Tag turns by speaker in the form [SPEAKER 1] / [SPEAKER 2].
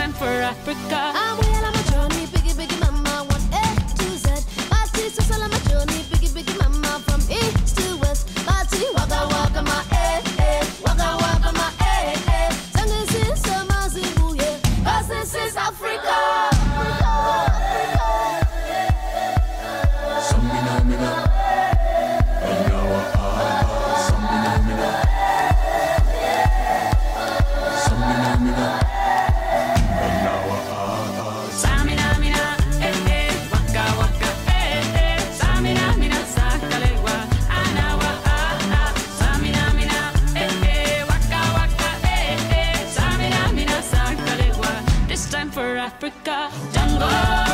[SPEAKER 1] time for Africa.
[SPEAKER 2] I'm well on my journey, biggie, biggie mama, 1A to Z. Party, so on my journey, biggie, biggie mama, from east to west. Party, waka waka my waka waka my Singing since summer Zimbabwe, 'cause this is Africa.
[SPEAKER 1] For Africa, jungle.